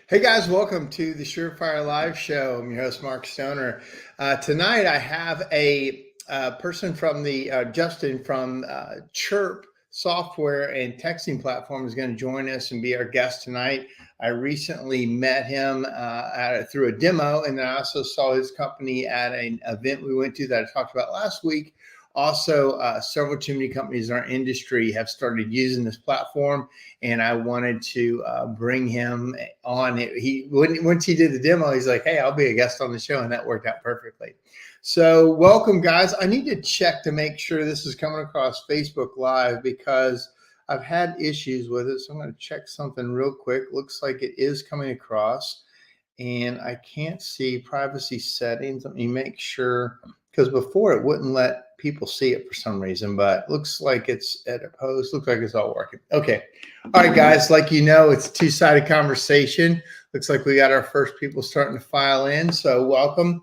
Hey guys, welcome to the SureFire Live Show. I'm your host, Mark Stoner. Tonight I have a person from Justin from Chiirp software and texting platform is going to join us and be our guest tonight. I recently met him through a demo, and then I also saw his company at an event we went to that I talked about last week. Also, several too many companies in our industry have started using this platform, and I wanted to bring him on. Once he did the demo, he's like, "Hey, I'll be a guest on the show," and that worked out perfectly. So, welcome, guys. I need to check to make sure this is coming across Facebook Live because I've had issues with it. So, I'm going to check something real quick. Looks like it is coming across, and I can't see privacy settings. Let me make sure, because before it wouldn't let people see it for some reason, but looks like it's at a post. Looks like it's all working. Okay. All right, guys, like you know, it's a two-sided conversation. Looks like we got our first people starting to file in. So welcome.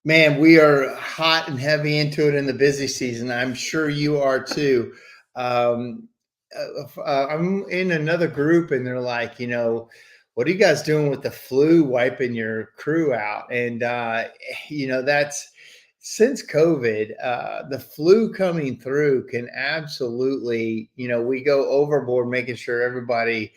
Man, we are hot and heavy into it in the busy season. I'm sure you are too. I'm in another group and they're like, what are you guys doing with the flu wiping your crew out? And, that's since COVID, the flu coming through can absolutely, we go overboard making sure everybody,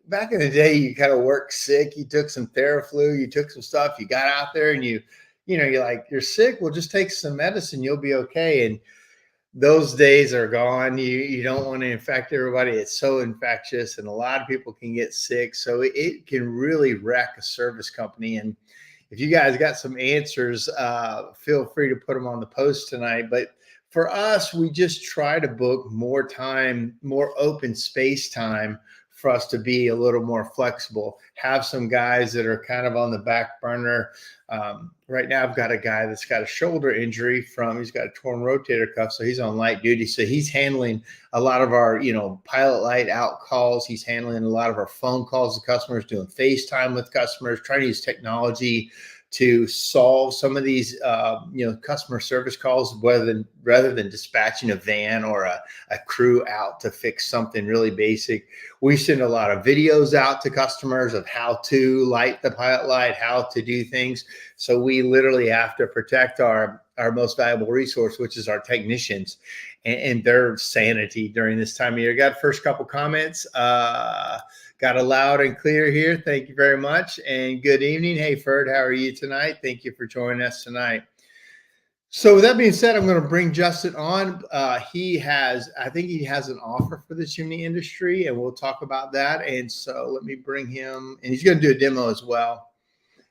back in the day, you kind of worked sick, you took some Theraflu, you took some stuff, you got out there and you're like, you're sick. Well, just take some medicine. You'll be okay. And those days are gone. You don't want to infect everybody. It's so infectious and a lot of people can get sick. So it can really wreck a service company. And if you guys got some answers, feel free to put them on the post tonight. But for us, we just try to book more time, more open space time for us to be a little more flexible, have some guys that are kind of on the back burner. Right now I've got a guy that's got a shoulder injury he's got a torn rotator cuff. So he's on light duty. So he's handling a lot of our, pilot light out calls. He's handling a lot of our phone calls to customers, doing FaceTime with customers, trying to use technology to solve some of these, customer service calls, rather than dispatching a van or a crew out to fix something really basic. We send a lot of videos out to customers of how to light the pilot light, how to do things. So we literally have to protect our most valuable resource, which is our technicians and their sanity during this time of year. Got first couple comments. Got a loud and clear here. Thank you very much. And good evening. Hey, Ferd, how are you tonight? Thank you for joining us tonight. So with that being said, I'm going to bring Justin on. I think he has an offer for the chimney industry, and we'll talk about that. And so let me bring him, and he's going to do a demo as well.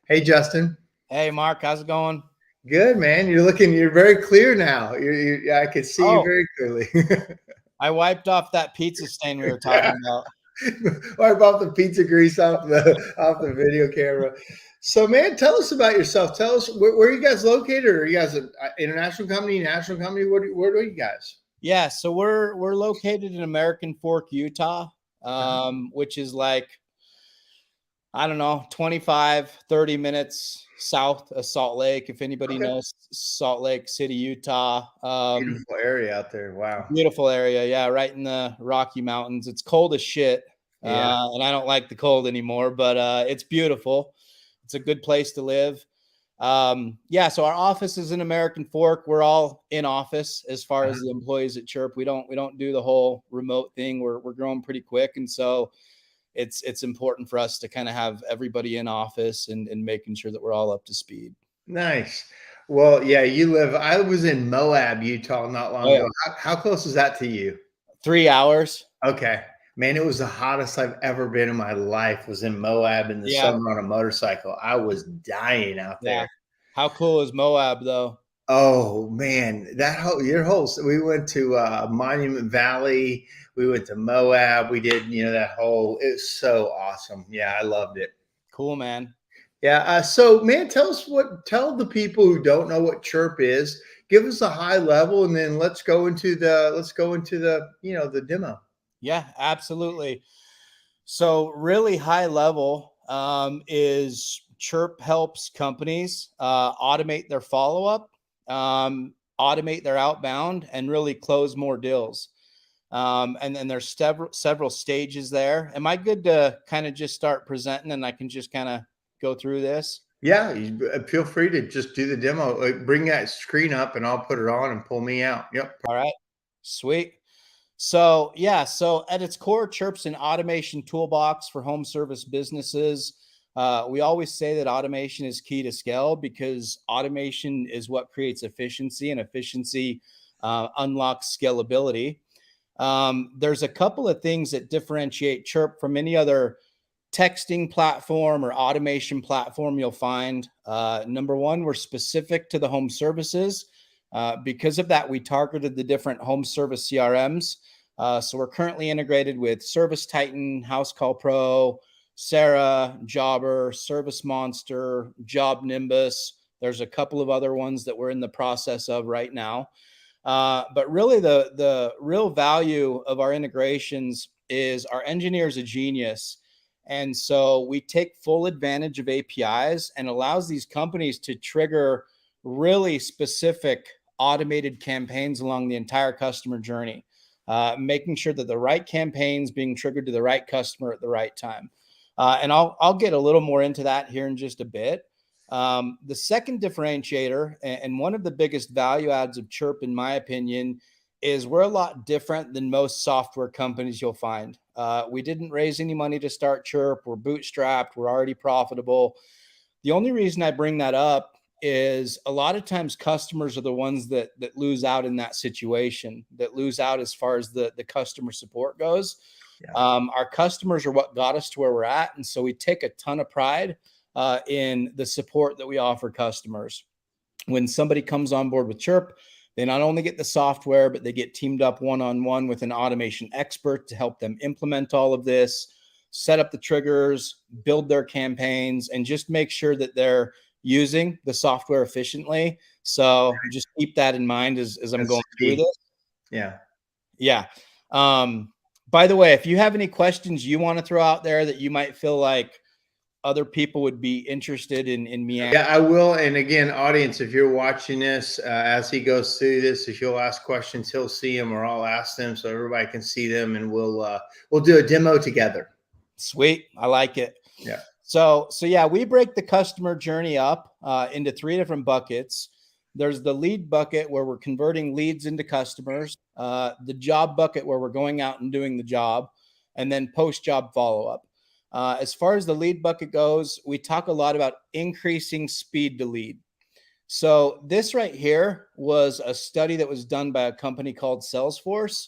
Hey, Justin. Hey, Mark, how's it going? Good, man. You're very clear now. I can see you very clearly. I wiped off that pizza stain we were talking about. Wipe off the pizza grease off the video camera. So, man, tell us about yourself. Tell us where are you guys located? Are you guys an international company, national company? Where are you guys? Yeah, so we're located in American Fork, Utah, which is like, I don't know, 25, 30 minutes south of Salt Lake. If anybody knows Salt Lake City, Utah. Beautiful area out there. Wow. Beautiful area. Yeah. Right in the Rocky Mountains. It's cold as shit. Yeah. And I don't like the cold anymore, but it's beautiful. It's a good place to live. So our office is in American Fork. We're all in office as far as the employees at Chiirp. We don't do the whole remote thing. We're growing pretty quick. And so it's important for us to kind of have everybody in office and making sure that we're all up to speed. Nice. Well, yeah, I was in Moab, Utah not long ago. How close is that to you? 3 hours. Okay. Man, it was the hottest I've ever been in my life, was in Moab in the summer on a motorcycle. I was dying out there. How cool is Moab though? Oh man, we went to Monument Valley, we went to Moab, we did, it's so awesome. Yeah, I loved it. Cool, man. Yeah. So man, tell the people who don't know what Chiirp is, give us a high level, and then let's go into the demo. Yeah, absolutely. So really high level is Chiirp helps companies automate their follow-up, automate their outbound, and really close more deals. And then there's several stages there. Am I good to kind of just start presenting and I can just kind of go through this? Yeah, feel free to just do the demo. Bring that screen up and I'll put it on and pull me out. Yep. All right, sweet. So yeah, so at its core, Chiirp's an automation toolbox for home service businesses. We always say that automation is key to scale because automation is what creates efficiency, and efficiency unlocks scalability. There's a couple of things that differentiate Chiirp from any other texting platform or automation platform you'll find. Number one, we're specific to the home services. Because of that, we targeted the different home service CRMs. So we're currently integrated with Service Titan, House Call Pro, Sarah, Jobber, Service Monster, Job Nimbus. There's a couple of other ones that we're in the process of right now. But really, the real value of our integrations is our engineers a genius. And so we take full advantage of APIs and allows these companies to trigger really specific automated campaigns along the entire customer journey, making sure that the right campaigns being triggered to the right customer at the right time. And I'll get a little more into that here in just a bit. The second differentiator and one of the biggest value adds of Chiirp, in my opinion, is we're a lot different than most software companies you'll find. We didn't raise any money to start Chiirp. We're bootstrapped. We're already profitable. The only reason I bring that up is a lot of times customers are the ones that lose out in that situation, that lose out as far as the customer support goes. Yeah. Our customers are what got us to where we're at. And so we take a ton of pride in the support that we offer customers. When somebody comes on board with Chiirp, they not only get the software, but they get teamed up one-on-one with an automation expert to help them implement all of this, set up the triggers, build their campaigns, and just make sure that they're using the software efficiently. So just keep that in mind as I'm going through this. Yeah. Yeah. By the way, if you have any questions you want to throw out there that you might feel like other people would be interested in me answering. Yeah, I will. And again, audience, if you're watching this, as he goes through this, if you'll ask questions, he'll see them or I'll ask them so everybody can see them, and we'll do a demo together. Sweet. I like it. Yeah. So yeah, we break the customer journey up into 3 different buckets. There's the lead bucket where we're converting leads into customers, the job bucket where we're going out and doing the job, and then post-job follow-up. As far as the lead bucket goes, we talk a lot about increasing speed to lead. So this right here was a study that was done by a company called Salesforce.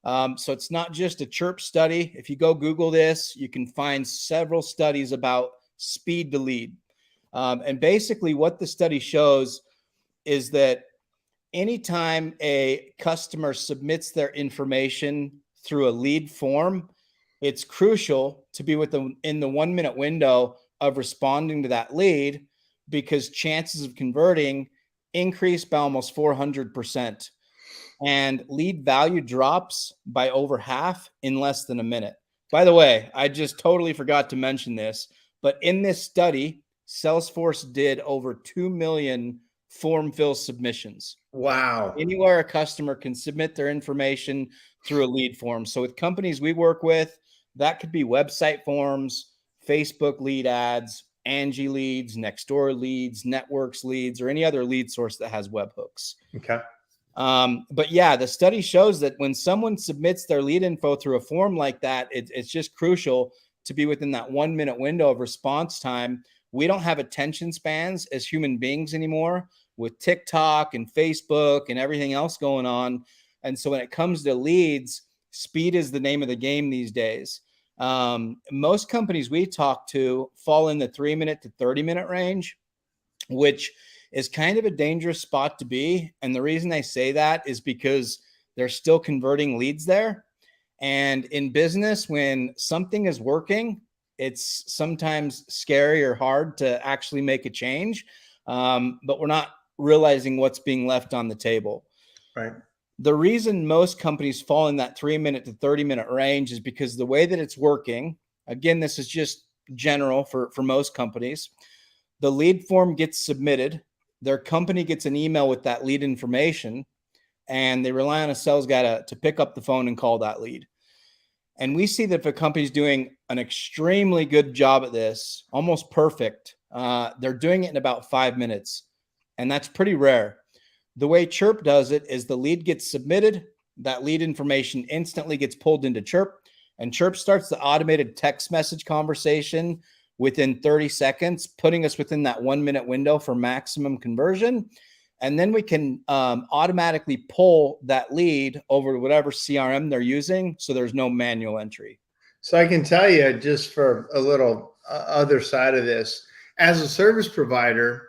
So it's not just a Chiirp study. If you go Google this, you can find several studies about speed to lead. And basically what the study shows is that anytime a customer submits their information through a lead form, it's crucial to be in the 1 minute window of responding to that lead, because chances of converting increase by almost 400%. And lead value drops by over half in less than a minute. By the way, I just totally forgot to mention this, but in this study, Salesforce did over 2 million form fill submissions. Wow. Anywhere a customer can submit their information through a lead form. So with companies we work with, that could be website forms, Facebook lead ads, Angie leads, Nextdoor leads, Networks leads, or any other lead source that has webhooks. Okay. But yeah, the study shows that when someone submits their lead info through a form like that, it's just crucial to be within that 1 minute window of response time. We don't have attention spans as human beings anymore with TikTok and Facebook and everything else going on. And so when it comes to leads, speed is the name of the game these days. Most companies we talk to fall in the 3 minute to 30 minute range, which is kind of a dangerous spot to be. And the reason I say that is because they're still converting leads there. And in business, when something is working, it's sometimes scary or hard to actually make a change. But we're not realizing what's being left on the table. Right. The reason most companies fall in that 3 minute to 30 minute range is because the way that it's working, again, this is just general for most companies, the lead form gets submitted, their company gets an email with that lead information, and they rely on a sales guy to pick up the phone and call that lead. And we see that if a company's doing an extremely good job at this, almost perfect, they're doing it in about 5 minutes. And that's pretty rare. The way Chiirp does it is the lead gets submitted, that lead information instantly gets pulled into Chiirp, and Chiirp starts the automated text message conversation within 30 seconds, putting us within that 1 minute window for maximum conversion. And then we can automatically pull that lead over to whatever CRM they're using, so there's no manual entry. So I can tell you, just for a little other side of this, as a service provider,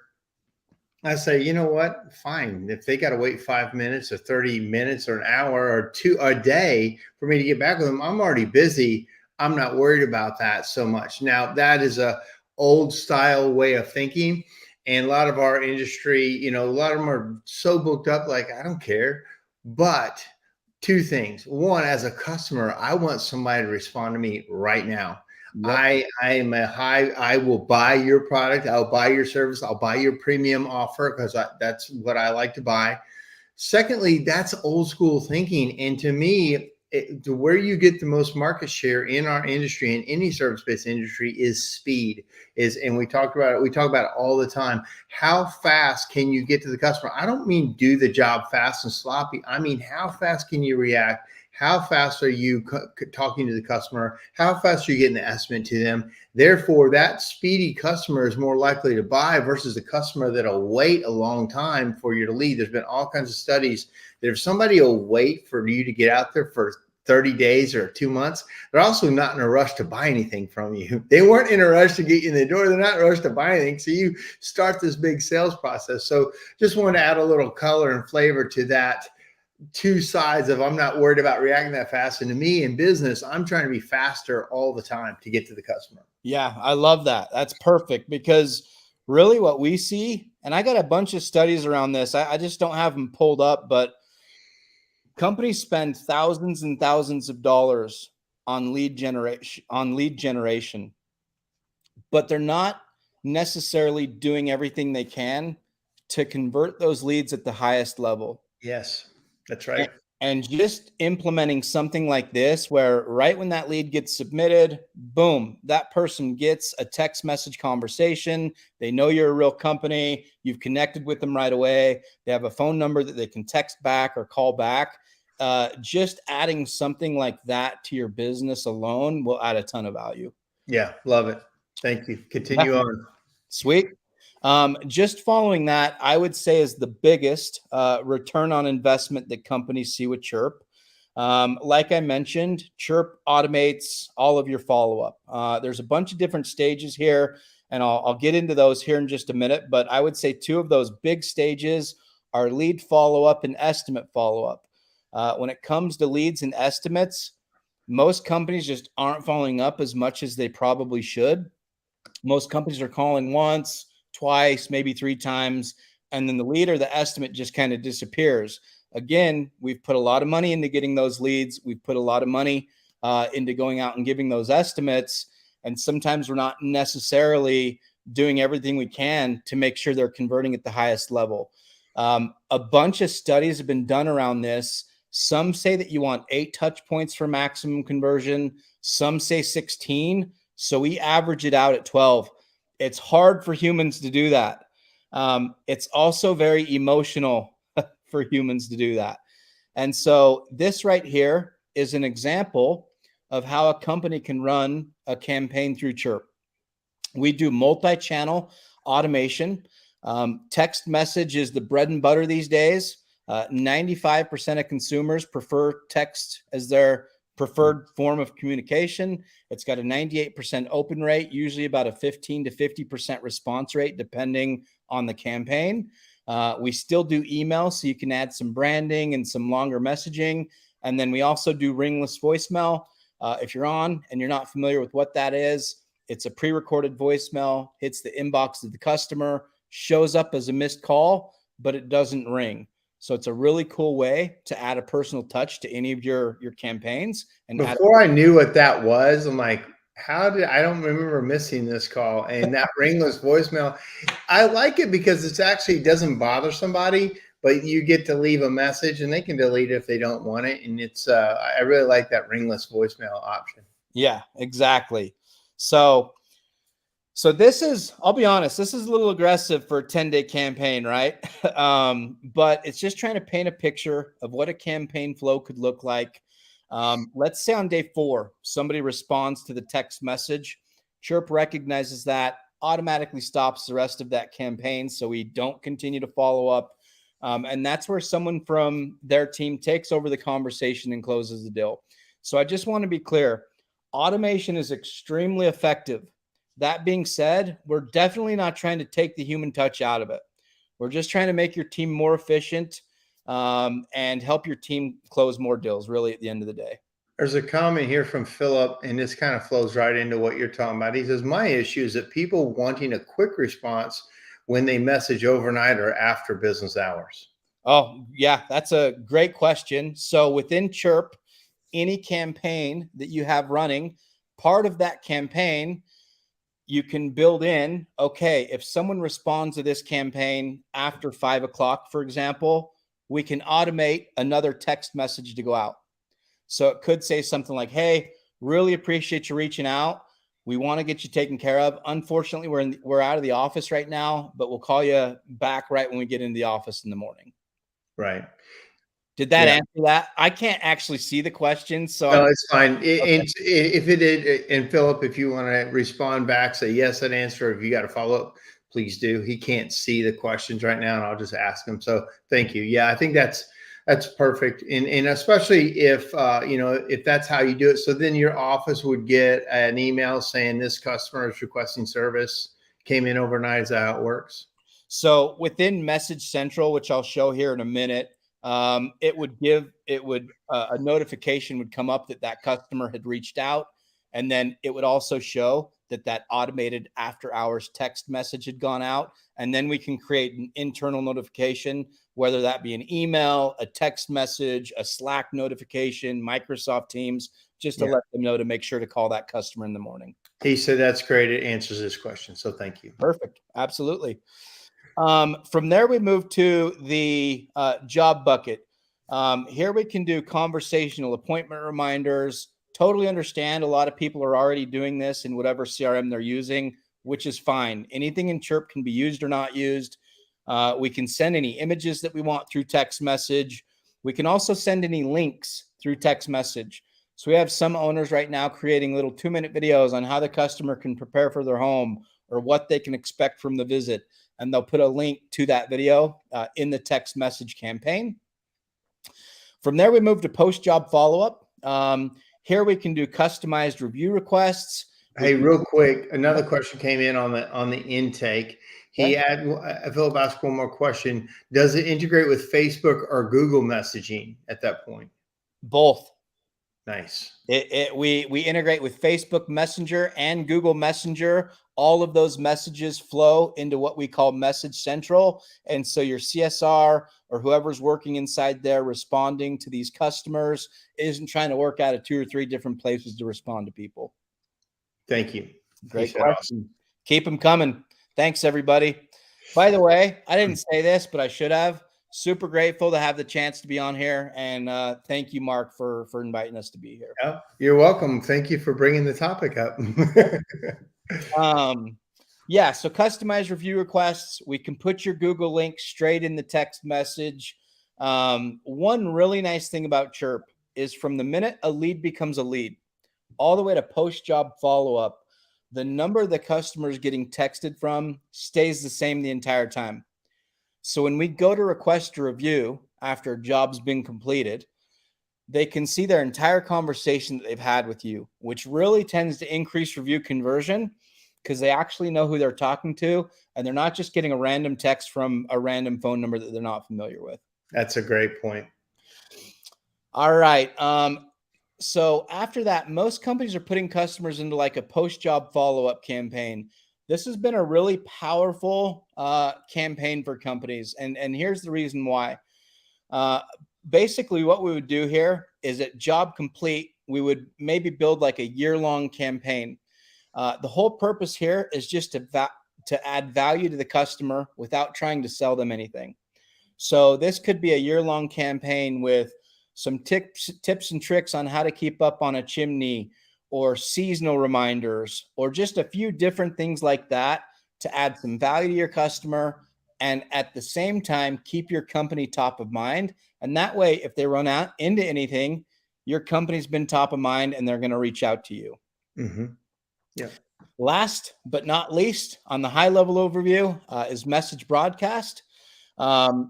I say, you know what? Fine. If they got to wait 5 minutes or 30 minutes or an hour or two a day for me to get back with them, I'm already busy. I'm not worried about that so much. Now, that is a old style way of thinking. And a lot of our industry, you know, a lot of them are so booked up, like, I don't care. But two things. One, as a customer, I want somebody to respond to me right now. Yep. I will buy your product. I'll buy your service. I'll buy your premium offer because that's what I like to buy. Secondly, that's old school thinking. And to me, to where you get the most market share in our industry, in any service-based industry, is speed. And we talk about it all the time. How fast can you get to the customer? I don't mean do the job fast and sloppy. I mean, how fast can you react? How fast are you talking to the customer? How fast are you getting the estimate to them? Therefore, that speedy customer is more likely to buy versus a customer that'll wait a long time for you to lead. There's been all kinds of studies that if somebody will wait for you to get out there for 30 days or 2 months, they're also not in a rush to buy anything from you. They weren't in a rush to get you in the door. They're not in a rush to buy anything. So you start this big sales process. So just wanted to add a little color and flavor to that. Two sides of, I'm not worried about reacting that fast. And to me in business, I'm trying to be faster all the time to get to the customer. Yeah, I love that. That's perfect, because really what we see, and I got a bunch of studies around this, I just don't have them pulled up, but companies spend thousands and thousands of dollars on lead generation, but they're not necessarily doing everything they can to convert those leads at the highest level. Yes. That's right. And just implementing something like this, where right when that lead gets submitted, boom, that person gets a text message conversation. They know you're a real company. You've connected with them right away. They have a phone number that they can text back or call back. Just adding something like that to your business alone will add a ton of value. Yeah. Love it. Thank you. Continue on. Sweet. Just following that, I would say is the biggest return on investment that companies see with Chiirp. Like I mentioned, Chiirp automates all of your follow-up. There's a bunch of different stages here, and I'll get into those here in just a minute. But I would say two of those big stages are lead follow-up and estimate follow-up. When it comes to leads and estimates, most companies just aren't following up as much as they probably should. Most companies are calling once, twice, maybe 3 times, and then the lead or the estimate just kind of disappears. Again, we've put a lot of money into getting those leads. We've put a lot of money into going out and giving those estimates. And sometimes we're not necessarily doing everything we can to make sure they're converting at the highest level. A bunch of studies have been done around this. Some say that you want 8 touch points for maximum conversion. Some say 16. So we average it out at 12. It's hard for humans to do that. It's also very emotional for humans to do that. And so this right here is an example of how a company can run a campaign through Chiirp. We do multi-channel automation. Text message is the bread and butter these days. 95% of consumers prefer text as their preferred form of communication. It's got a 98% open rate, usually about a 15 to 50% response rate, depending on the campaign. We still do email, so you can add some branding and some longer messaging. And then we also do ringless voicemail. If you're on and you're not familiar with what that is, it's a pre-recorded voicemail, hits the inbox of the customer, shows up as a missed call, but it doesn't ring. So it's a really cool way to add a personal touch to any of your campaigns. And before I knew what that was, I'm like, I don't remember missing this call. And that ringless voicemail, I like it because it's actually doesn't bother somebody, but you get to leave a message and they can delete it if they don't want it. And it's, I really like that ringless voicemail option. Yeah, exactly. So this is, I'll be honest, this is a little aggressive for a 10-day campaign, right? But it's just trying to paint a picture of what a campaign flow could look like. Let's say on day 4, somebody responds to the text message. Chiirp recognizes that, automatically stops the rest of that campaign so we don't continue to follow up. And that's where someone from their team takes over the conversation and closes the deal. So I just want to be clear. Automation is extremely effective. That being said, we're definitely not trying to take the human touch out of it. We're just trying to make your team more efficient and help your team close more deals, really, at the end of the day. There's a comment here from Philip, and this kind of flows right into what you're talking about. He says, my issue is that people wanting a quick response when they message overnight or after business hours. Oh, yeah, that's a great question. So within Chiirp, any campaign that you have running, part of that campaign, you can build in, okay, if someone responds to this campaign after 5 o'clock, for example, we can automate another text message to go out. So it could say something like, hey, really appreciate you reaching out. We want to get you taken care of. Unfortunately, we're out of the office right now, but we'll call you back right when we get into the office in the morning. Right. Did that answer that? I can't actually see the question, so no, it's fine. Okay. And if it did, and Philip, if you want to respond back, say yes, that answer. If you got to follow up, please do. He can't see the questions right now, and I'll just ask him. So thank you. Yeah, I think that's perfect, and especially if if that's how you do it. So then your office would get an email saying this customer is requesting service, came in overnight. Is that how it works? So within Message Central, which I'll show here in a minute, it would a notification would come up that customer had reached out, and then it would also show that automated after hours text message had gone out, and then we can create an internal notification, whether that be an email, a text message, a Slack notification, Microsoft Teams, just to let them know to make sure to call that customer in the morning. He said that's great. It answers this question, so thank you. Perfect. Absolutely. From there, we move to the job bucket. Here we can do conversational appointment reminders. Totally understand a lot of people are already doing this in whatever CRM they're using, which is fine. Anything in Chiirp can be used or not used. We can send any images that we want through text message. We can also send any links through text message. So we have some owners right now creating little 2-minute videos on how the customer can prepare for their home or what they can expect from the visit. And they'll put a link to that video in the text message campaign. From there, we move to post-job follow-up. Here we can do customized review requests. Hey, real quick, another question came in on the intake. Philip asked one more question. Does it integrate with Facebook or Google messaging at that point? Both. Nice. We integrate with Facebook Messenger and Google Messenger. All of those messages flow into what we call Message Central. And so your CSR or whoever's working inside there responding to these customers isn't trying to work out of 2 or 3 different places to respond to people. Thank you. Great question. Awesome. Keep them coming. Thanks, everybody. By the way, I didn't say this, but I should have. Super grateful to have the chance to be on here. And thank you, Mark, for inviting us to be here. Oh, you're welcome. Thank you for bringing the topic up. Yeah, so customized review requests. We can put your Google link straight in the text message. One really nice thing about Chiirp is from the minute a lead becomes a lead, all the way to post-job follow-up, the number the customer is getting texted from stays the same the entire time. So when we go to request a review after a job's been completed, they can see their entire conversation that they've had with you, which really tends to increase review conversion because they actually know who they're talking to, and they're not just getting a random text from a random phone number that they're not familiar with. That's a great point. All right. So after that, most companies are putting customers into like a post-job follow-up campaign. This has been a really powerful campaign for companies. And here's the reason why. Basically, what we would do here is at job complete, we would maybe build like a year-long campaign. The whole purpose here is just to add value to the customer without trying to sell them anything. So this could be a year-long campaign with some tips and tricks on how to keep up on a chimney, or seasonal reminders, or just a few different things like that to add some value to your customer, and at the same time keep your company top of mind. And that way, if they run out into anything, your company's been top of mind and they're going to reach out to you. Mm-hmm. Yeah. Last but not least, on the high level overview is message broadcast.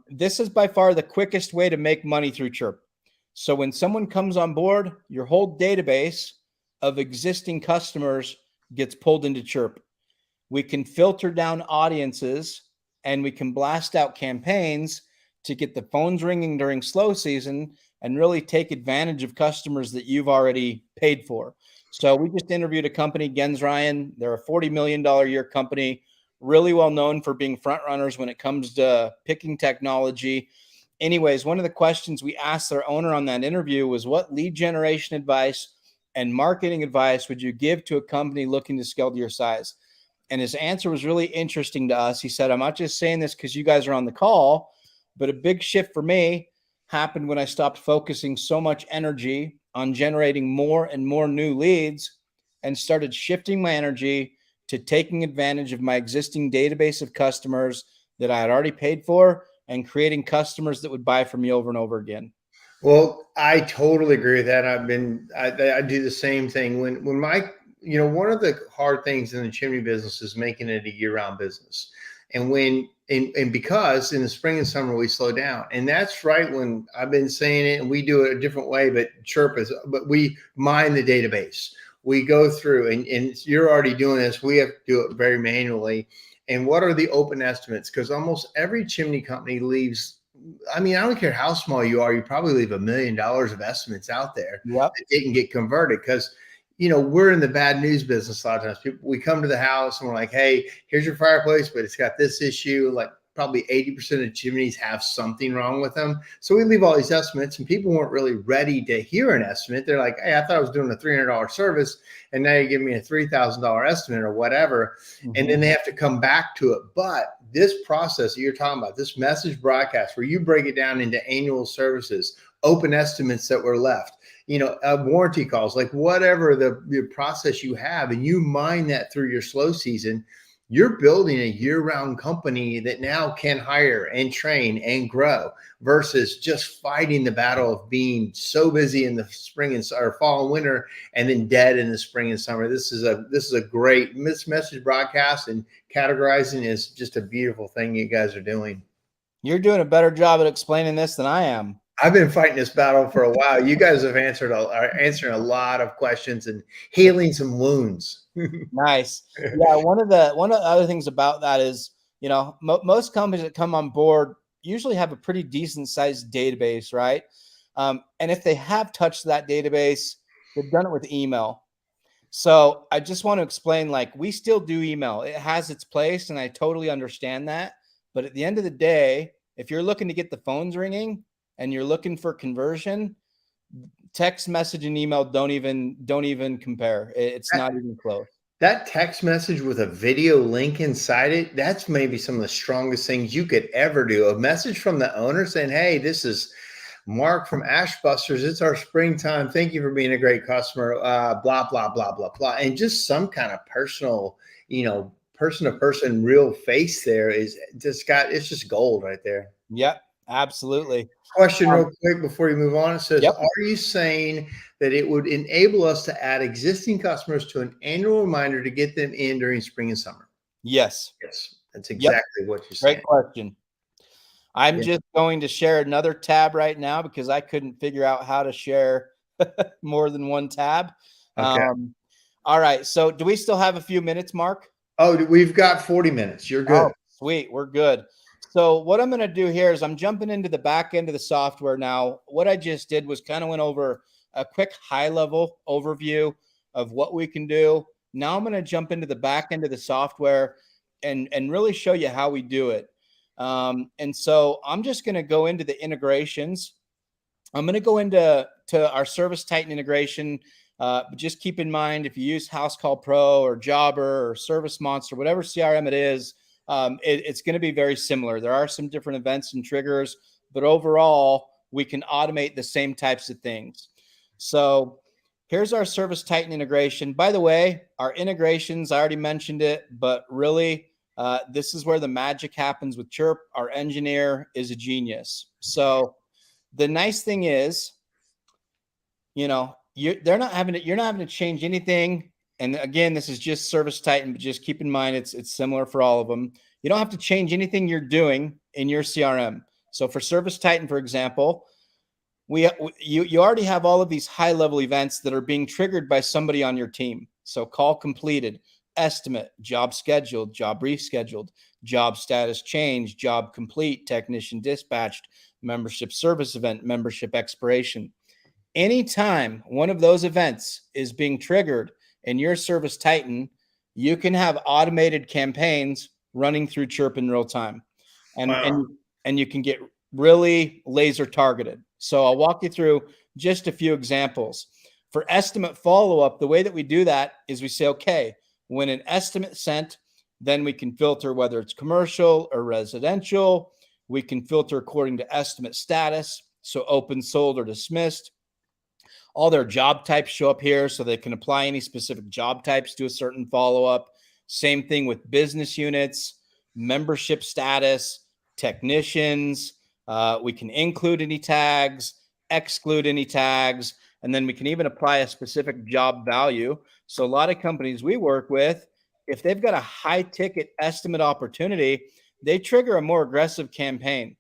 This is by far the quickest way to make money through Chiirp. So when someone comes on board, your whole database of existing customers gets pulled into Chiirp. We can filter down audiences and we can blast out campaigns to get the phones ringing during slow season and really take advantage of customers that you've already paid for. So we just interviewed a company, Gensryan. They're a $40 million a year company, really well known for being front runners when it comes to picking technology. Anyways, one of the questions we asked their owner on that interview was, what lead generation advice and marketing advice would you give to a company looking to scale to your size? And his answer was really interesting to us. He said, I'm not just saying this because you guys are on the call, but a big shift for me happened when I stopped focusing so much energy on generating more and more new leads and started shifting my energy to taking advantage of my existing database of customers that I had already paid for and creating customers that would buy from me over and over again. Well, I totally agree with that. I do the same thing when my, one of the hard things in the chimney business is making it a year-round business. And because in the spring and summer we slow down, and that's right when I've been saying it, and we do it a different way, but we mine the database. We go through, and you're already doing this. We have to do it very manually. And what are the open estimates? Because almost every chimney company leaves. I mean, I don't care how small you are, you probably leave $1 million of estimates out there that they can get converted. Because, we're in the bad news business a lot of times. We come to the house and we're like, hey, here's your fireplace, but it's got this issue. Like probably 80% of chimneys have something wrong with them. So we leave all these estimates, and people weren't really ready to hear an estimate. They're like, hey, I thought I was doing a $300 service, and now you give me a $3,000 estimate or whatever. Mm-hmm. And then they have to come back to it. But this process that you're talking about, this message broadcast, where you break it down into annual services, open estimates that were left, warranty calls, like whatever the process you have, and you mine that through your slow season, you're building a year-round company that now can hire and train and grow, versus just fighting the battle of being so busy in the spring or fall and winter and then dead in the spring and summer. This is a great message broadcast, and categorizing is just a beautiful thing you guys are doing. You're doing a better job at explaining this than I am. I've been fighting this battle for a while. You guys have are answering a lot of questions and healing some wounds. Nice. Yeah. One of the other things about that is, most companies that come on board usually have a pretty decent sized database, right? And if they have touched that database, they've done it with email. So I just want to explain, like, we still do email. It has its place, and I totally understand that. But at the end of the day, if you're looking to get the phones ringing and you're looking for conversion, text message and email don't even compare. It's not even close. That text message with a video link inside it, that's maybe some of the strongest things you could ever do. A message from the owner saying, hey, this is Mark from Ashbusters. It's our springtime. Thank you for being a great customer. Blah, blah, blah, blah, blah. And just some kind of personal, person to person real face there it's just gold right there. Yep. Absolutely. Question real quick before you move on. It says, yep. Are you saying that it would enable us to add existing customers to an annual reminder to get them in during spring and summer? Yes. Yes. That's exactly what you're saying. Great question. I'm just going to share another tab right now because I couldn't figure out how to share more than one tab. Okay. All right. So do we still have a few minutes, Mark? Oh, we've got 40 minutes. You're good. Oh, sweet. We're good. So what I'm going to do here is I'm jumping into the back end of the software now. What I just did was kind of went over a quick high-level overview of what we can do. Now I'm going to jump into the back end of the software and really show you how we do it. And so I'm just going to go into the integrations. I'm going to go into our Service Titan integration. Just keep in mind, if you use House Call Pro or Jobber or Service Monster, whatever CRM it is, it's going to be very similar. There are some different events and triggers, but overall, we can automate the same types of things. So here's our Service Titan integration. By the way, our integrations, I already mentioned it, but really, this is where the magic happens with Chiirp. Our engineer is a genius. So the nice thing is, you're not having to change anything. And again, this is just Service Titan, but just keep in mind it's similar for all of them. You don't have to change anything you're doing in your CRM. So for Service Titan, for example, you already have all of these high-level events that are being triggered by somebody on your team. So call completed, estimate, job scheduled, job rescheduled, job status change, job complete, technician dispatched, membership service event, membership expiration. Anytime one of those events is being triggered in your Service Titan, you can have automated campaigns running through Chiirp in real time. And you can get really laser targeted. So I'll walk you through just a few examples. For estimate follow-up, the way that we do that is we say, okay, when an estimate sent, then we can filter whether it's commercial or residential. We can filter according to estimate status, so open, sold, or dismissed. All their job types show up here, so they can apply any specific job types to a certain follow-up. Same thing with business units, membership status, technicians. We can include any tags, exclude any tags, and then we can even apply a specific job value. So a lot of companies we work with, if they've got a high ticket estimate opportunity, they trigger a more aggressive campaign.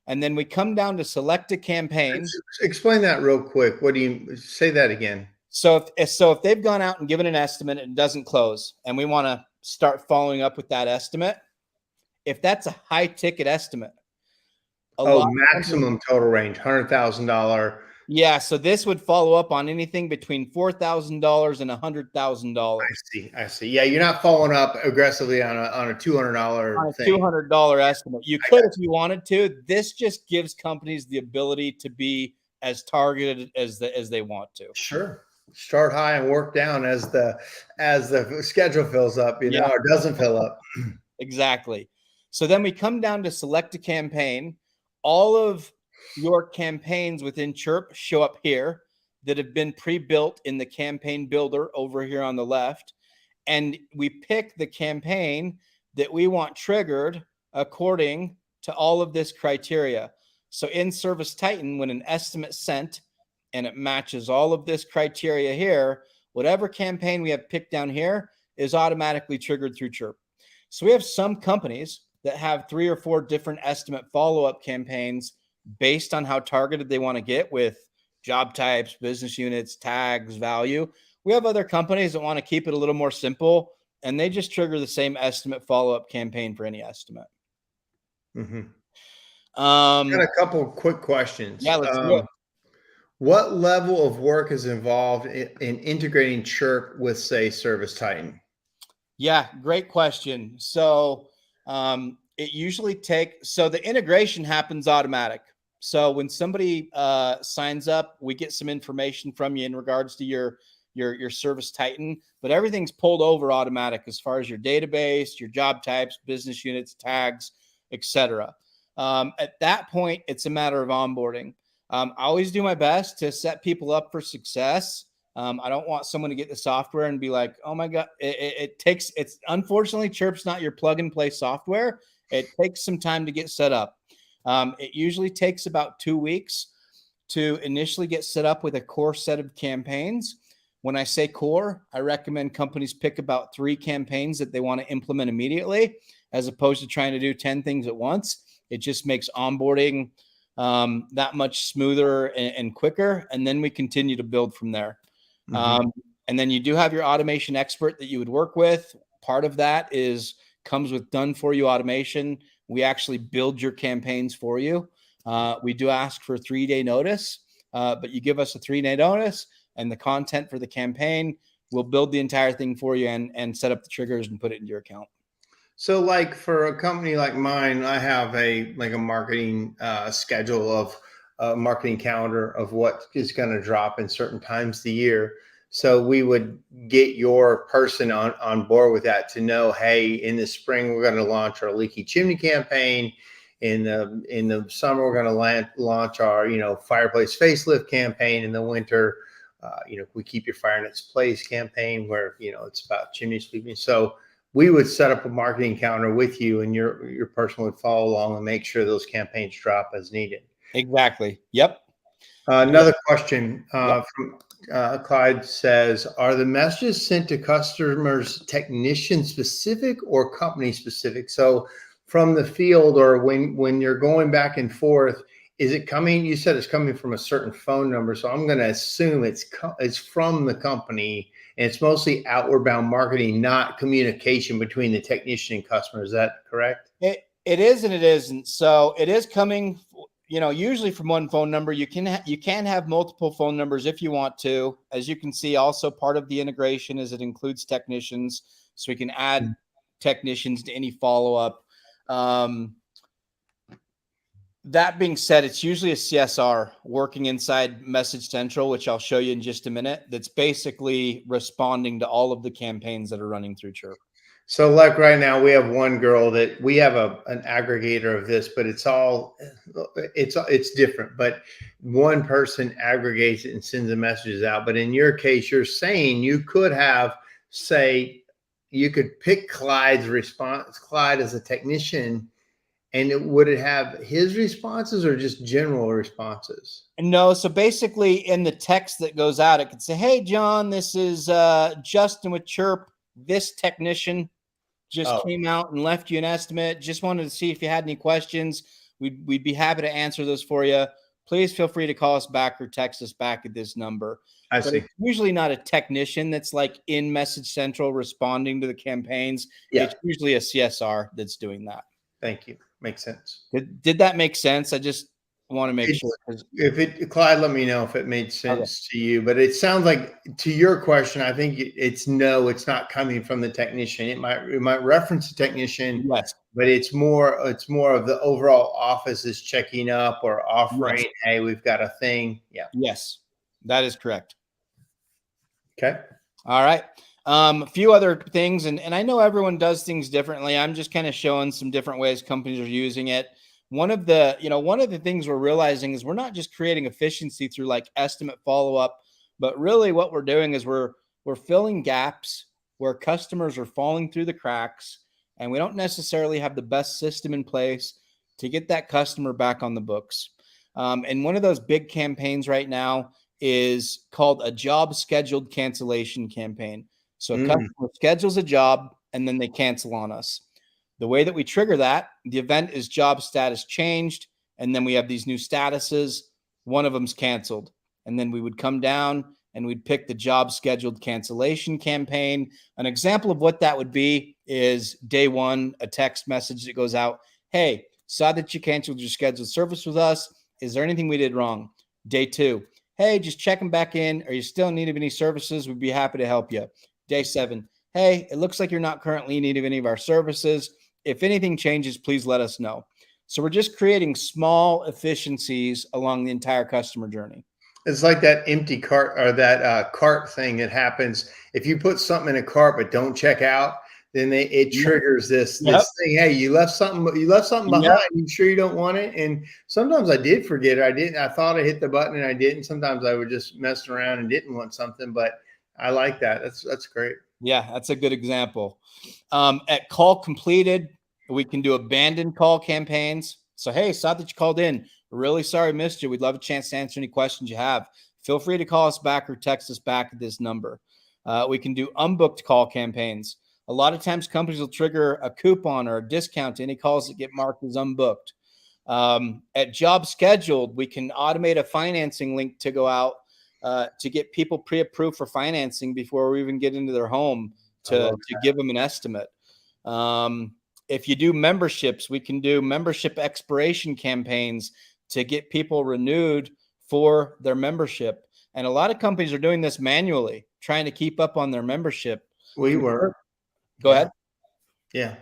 And then we come down to select a campaign. Explain that real quick. What do you say that again? So if they've gone out and given an estimate and it doesn't close, and we want to start following up with that estimate, if that's a high ticket estimate, maximum total range, $100,000. Yeah, so this would follow up on anything between $4,000 and $100,000. I see. Yeah, you're not following up aggressively on a $200 thing. $200 estimate. You could if you wanted to. This just gives companies the ability to be as targeted as they want to. Sure. Start high and work down as the schedule fills up, or doesn't fill up. Exactly. So then we come down to select a campaign. All of your campaigns within Chiirp show up here that have been pre-built in the campaign builder over here on the left. And we pick the campaign that we want triggered according to all of this criteria. So in Service Titan, when an estimate's sent and it matches all of this criteria here, whatever campaign we have picked down here is automatically triggered through Chiirp. So we have some companies that have 3 or 4 different estimate follow-up campaigns based on how targeted they want to get with job types, business units, tags, value. We have other companies that want to keep it a little more simple, and they just trigger the same estimate follow-up campaign for any estimate. Mm-hmm. Got a couple of quick questions. Yeah, let's do it. What level of work is involved in integrating Chiirp with, say, Service Titan? Yeah, great question. So it usually so the integration happens automatic. So when somebody signs up, we get some information from you in regards to your Service Titan, but everything's pulled over automatic as far as your database, your job types, business units, tags, etc. At that point, it's a matter of onboarding. I always do my best to set people up for success. I don't want someone to get the software and be like, oh my God, it's unfortunately, Chiirp's not your plug and play software. It takes some time to get set up. It usually takes about 2 weeks to initially get set up with a core set of campaigns. When I say core, I recommend companies pick about 3 campaigns that they want to implement immediately, as opposed to trying to do 10 things at once. It just makes onboarding that much smoother and quicker. And then we continue to build from there. Mm-hmm. And then you do have your automation expert that you would work with. Part of that comes with done for you automation. We actually build your campaigns for you. We do ask for a 3-day notice, but you give us a 3-day notice and the content for the campaign, we'll build the entire thing for you and set up the triggers and put it in your account. So like for a company like mine, I have a marketing schedule of marketing calendar of what is going to drop in certain times of the year. So we would get your person on board with that to know, hey, in the spring we're going to launch our leaky chimney campaign. In the summer we're going to launch our fireplace facelift campaign. In the winter, we keep your fire in its place campaign, where it's about chimney sweeping. So we would set up a marketing calendar with you, and your person would follow along and make sure those campaigns drop as needed. Exactly. Yep. Another question Yep. from Clyde says, are the messages sent to customers technician specific or company specific? So from the field, or when you're going back and forth, is it coming? You said it's coming from a certain phone number, so I'm going to assume it's from the company, and it's mostly outward bound marketing, not communication between the technician and customer. Is that correct? It is and it isn't. So it is coming, usually from one phone number. You can have multiple phone numbers if you want to. As you can see, also part of the integration is it includes technicians, so we can add technicians to any follow-up. That being said, it's usually a CSR working inside Message Central, which I'll show you in just a minute, that's basically responding to all of the campaigns that are running through Chiirp. So like right now we have one girl that we have an aggregator of this, but it's different, but one person aggregates it and sends the messages out. But in your case, you're saying you could have, say, you could pick Clyde's response, Clyde as a technician, and would it have his responses or just general responses? No. So basically in the text that goes out, it could say, hey, John, this is Justin with Chiirp. This technician just came out and left you an estimate. Just wanted to see if you had any questions. We'd be happy to answer those for you. Please feel free to call us back or text us back at this number. I see. It's usually not a technician that's like in Message Central responding to the campaigns. Yeah. It's usually a CSR that's doing that. Thank you. Makes sense. Did that make sense? I just want to make sure. Clyde, let me know if it made sense to you. But it sounds like, to your question, I think it's not coming from the technician. It might reference the technician, yes, but it's more of the overall office is checking up or offering, yes, hey, we've got a thing. Yeah. Yes, that is correct. Okay. All right. A few other things, and I know everyone does things differently. I'm just kind of showing some different ways companies are using it. One of the things we're realizing is we're not just creating efficiency through like estimate follow-up, but really what we're doing is we're filling gaps where customers are falling through the cracks, and we don't necessarily have the best system in place to get that customer back on the books. And one of those big campaigns right now is called a job scheduled cancellation campaign. So a customer schedules a job and then they cancel on us. The way that we trigger that, the event is job status changed, and then we have these new statuses. One of them's canceled. And then we would come down and we'd pick the job scheduled cancellation campaign. An example of what that would be is day one, a text message that goes out. Hey, saw that you canceled your scheduled service with us. Is there anything we did wrong? Day two, hey, just checking back in. Are you still in need of any services? We'd be happy to help you. Day seven, hey, it looks like you're not currently in need of any of our services. If anything changes, please let us know. So we're just creating small efficiencies along the entire customer journey. It's like that empty cart or that cart thing that happens. If you put something in a cart but don't check out, then it triggers this thing. Hey, you left something behind. Yep. You sure you don't want it? And sometimes I did forget it. I thought I hit the button and I didn't. Sometimes I would just mess around and didn't want something, but I like that. That's great. Yeah, that's a good example. At call completed, we can do abandoned call campaigns. So, hey, saw that you called in. Really sorry missed you. We'd love a chance to answer any questions you have. Feel free to call us back or text us back at this number. We can do unbooked call campaigns. A lot of times companies will trigger a coupon or a discount to any calls that get marked as unbooked. At job scheduled, we can automate a financing link to go out to get people pre-approved for financing before we even get into their home to give them an estimate. If you do memberships, we can do membership expiration campaigns to get people renewed for their membership. And a lot of companies are doing this manually, trying to keep up on their membership. We were. Go ahead. Yeah.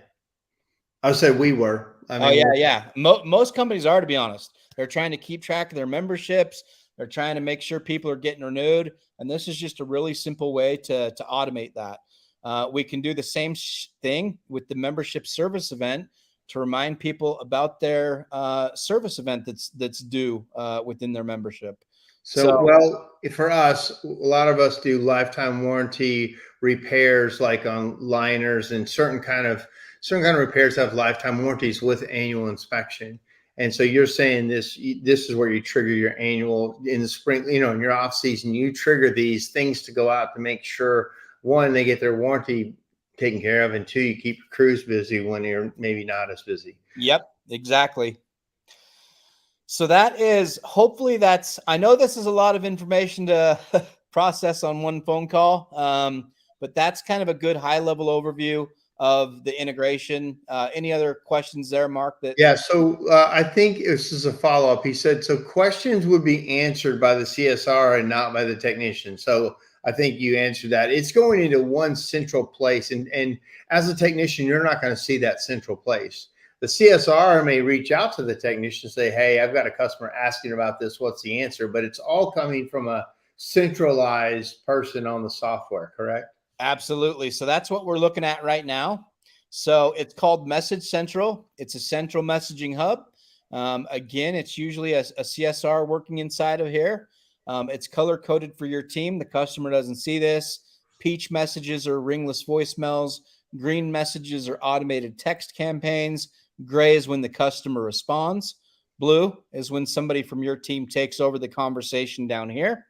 I would say we were. Yeah. Most companies are, to be honest. They're trying to keep track of their memberships. They're trying to make sure people are getting renewed. And this is just a really simple way to automate that. We can do the same thing with the membership service event to remind people about their service event that's due within their membership. So, well, for us, a lot of us do lifetime warranty repairs, like on liners, and certain kind of repairs have lifetime warranties with annual inspection. And so you're saying this is where you trigger your annual in the spring, in your off season, you trigger these things to go out to make sure, one, they get their warranty taken care of, and two, you keep your crews busy when you're maybe not as busy. Yep, exactly. So hopefully I know this is a lot of information to process on one phone call, but that's kind of a good high level overview of the integration. Any other questions there, Mark? Yeah. So I think this is a follow up. He said, so questions would be answered by the CSR and not by the technician. So I think you answered that. It's going into one central place. And as a technician, you're not going to see that central place. The CSR may reach out to the technician and say, hey, I've got a customer asking about this. What's the answer? But it's all coming from a centralized person on the software, correct? Absolutely. So that's what we're looking at right now. So it's called Message Central. It's a central messaging hub. Again, it's usually a CSR working inside of here. It's color coded for your team. The customer doesn't see this. Peach messages are ringless voicemails. Green messages are automated text campaigns. Gray is when the customer responds. Blue is when somebody from your team takes over the conversation down here.